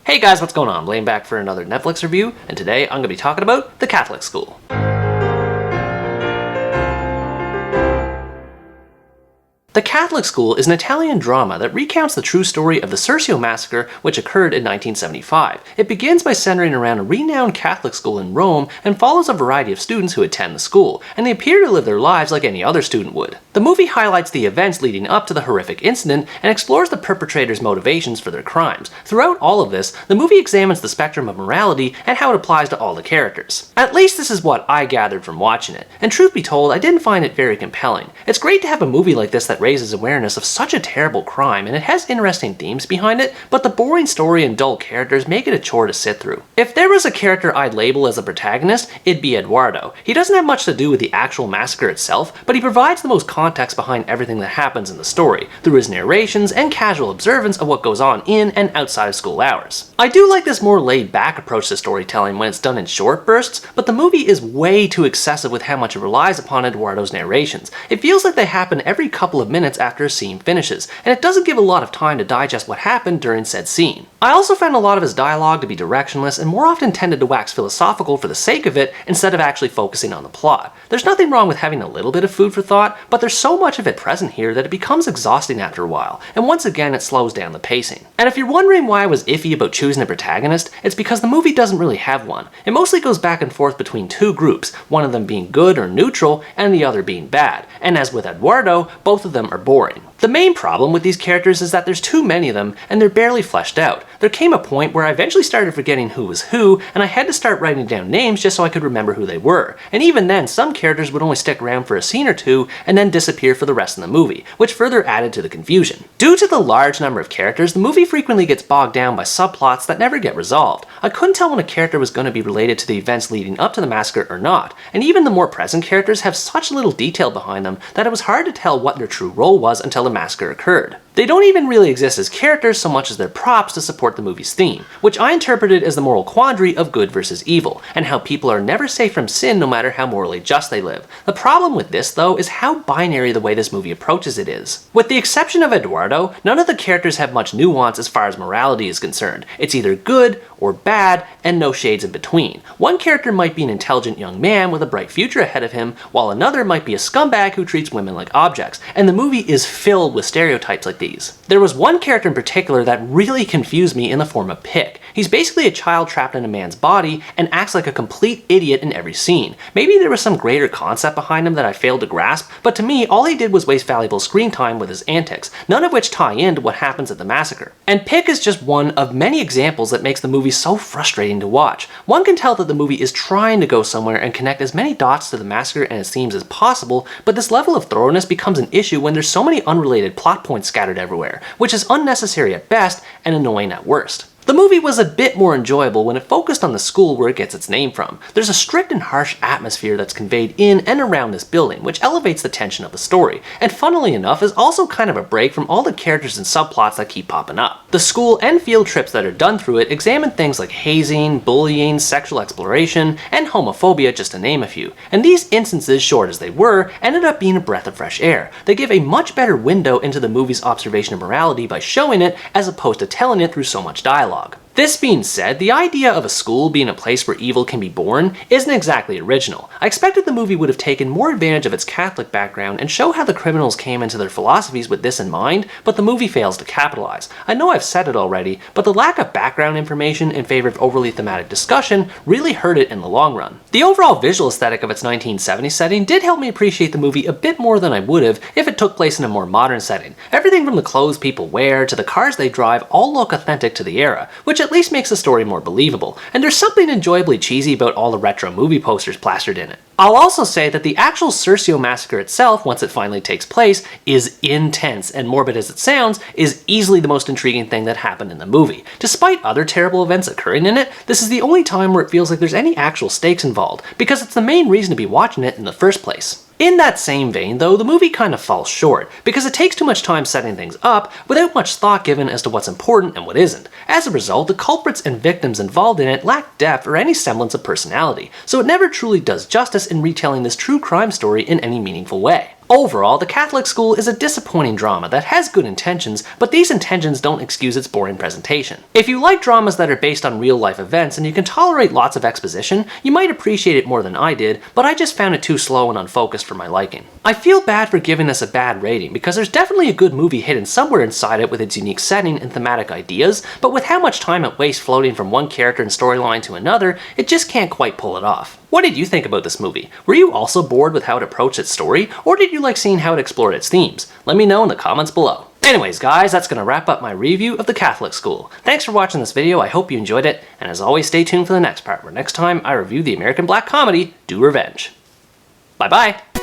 Hey guys, what's going on? Blaine back for another Netflix review, and today I'm going to be talking about The Catholic School. The Catholic School is an Italian drama that recounts the true story of the Scuola massacre, which occurred in 1975. It begins by centering around a renowned Catholic school in Rome and follows a variety of students who attend the school, and they appear to live their lives like any other student would. The movie highlights the events leading up to the horrific incident and explores the perpetrators' motivations for their crimes. Throughout all of this, the movie examines the spectrum of morality and how it applies to all the characters. At least this is what I gathered from watching it, and truth be told, I didn't find it very compelling. It's great to have a movie like this that raises awareness of such a terrible crime, and it has interesting themes behind it, but the boring story and dull characters make it a chore to sit through. If there was a character I'd label as a protagonist, it'd be Eduardo. He doesn't have much to do with the actual massacre itself, but he provides the most context behind everything that happens in the story, through his narrations and casual observance of what goes on in and outside of school hours. I do like this more laid-back approach to storytelling when it's done in short bursts, but the movie is way too excessive with how much it relies upon Eduardo's narrations. It feels like they happen every couple of minutes after a scene finishes, and it doesn't give a lot of time to digest what happened during said scene. I also found a lot of his dialogue to be directionless and more often tended to wax philosophical for the sake of it instead of actually focusing on the plot. There's nothing wrong with having a little bit of food for thought, but there's so much of it present here that it becomes exhausting after a while, and once again it slows down the pacing. And if you're wondering why I was iffy about choosing a protagonist, it's because the movie doesn't really have one. It mostly goes back and forth between two groups, one of them being good or neutral, and the other being bad. And as with Eduardo, both of them are boring. The main problem with these characters is that there's too many of them and they're barely fleshed out. There came a point where I eventually started forgetting who was who, and I had to start writing down names just so I could remember who they were. And even then, some characters would only stick around for a scene or two and then disappear for the rest of the movie, which further added to the confusion. Due to the large number of characters, the movie frequently gets bogged down by subplots that never get resolved. I couldn't tell when a character was going to be related to the events leading up to the massacre or not, and even the more present characters have such little detail behind them that it was hard to tell what their true role was until the massacre occurred. They don't even really exist as characters so much as they're props to support the movie's theme, which I interpreted as the moral quandary of good versus evil, and how people are never safe from sin no matter how morally just they live. The problem with this, though, is how binary the way this movie approaches it is. With the exception of Eduardo, none of the characters have much nuance as far as morality is concerned. It's either good or bad, and no shades in between. One character might be an intelligent young man with a bright future ahead of him, while another might be a scumbag who treats women like objects, and the movie is filled with stereotypes like these. There was one character in particular that really confused me in the form of Pick. He's basically a child trapped in a man's body and acts like a complete idiot in every scene. Maybe there was some greater concept behind him that I failed to grasp, but to me all he did was waste valuable screen time with his antics, none of which tie into what happens at the massacre. And Pick is just one of many examples that makes the movie so frustrating to watch. One can tell that the movie is trying to go somewhere and connect as many dots to the massacre and its themes as possible, but this level of thoroughness becomes an issue when there's so many unrelated plot points scattered everywhere, which is unnecessary at best and annoying at worst. The movie was a bit more enjoyable when it focused on the school where it gets its name from. There's a strict and harsh atmosphere that's conveyed in and around this building, which elevates the tension of the story, and funnily enough is also kind of a break from all the characters and subplots that keep popping up. The school and field trips that are done through it examine things like hazing, bullying, sexual exploration, and homophobia, just to name a few. And these instances, short as they were, ended up being a breath of fresh air. They give a much better window into the movie's observation of morality by showing it as opposed to telling it through so much dialogue. This being said, the idea of a school being a place where evil can be born isn't exactly original. I expected the movie would have taken more advantage of its Catholic background and show how the criminals came into their philosophies with this in mind, but the movie fails to capitalize. I know I've said it already, but the lack of background information in favor of overly thematic discussion really hurt it in the long run. The overall visual aesthetic of its 1970s setting did help me appreciate the movie a bit more than I would have if it took place in a more modern setting. Everything from the clothes people wear to the cars they drive all look authentic to the era, which at least makes the story more believable, and there's something enjoyably cheesy about all the retro movie posters plastered in it. I'll also say that the actual Scuola massacre itself, once it finally takes place, is intense, and morbid as it sounds, is easily the most intriguing thing that happened in the movie. Despite other terrible events occurring in it, this is the only time where it feels like there's any actual stakes involved, because it's the main reason to be watching it in the first place. In that same vein, though, the movie kind of falls short, because it takes too much time setting things up without much thought given as to what's important and what isn't. As a result, the culprits and victims involved in it lack depth or any semblance of personality, so it never truly does justice in retelling this true crime story in any meaningful way. Overall, The Catholic School is a disappointing drama that has good intentions, but these intentions don't excuse its boring presentation. If you like dramas that are based on real-life events and you can tolerate lots of exposition, you might appreciate it more than I did, but I just found it too slow and unfocused for my liking. I feel bad for giving this a bad rating, because there's definitely a good movie hidden somewhere inside it with its unique setting and thematic ideas, but with how much time it wastes floating from one character and storyline to another, it just can't quite pull it off. What did you think about this movie? Were you also bored with how it approached its story, or did you like seeing how it explored its themes? Let me know in the comments below. Anyways guys, that's gonna wrap up my review of The Catholic School. Thanks for watching this video, I hope you enjoyed it, and as always stay tuned for the next part, where next time I review the American black comedy, Do Revenge. Bye bye!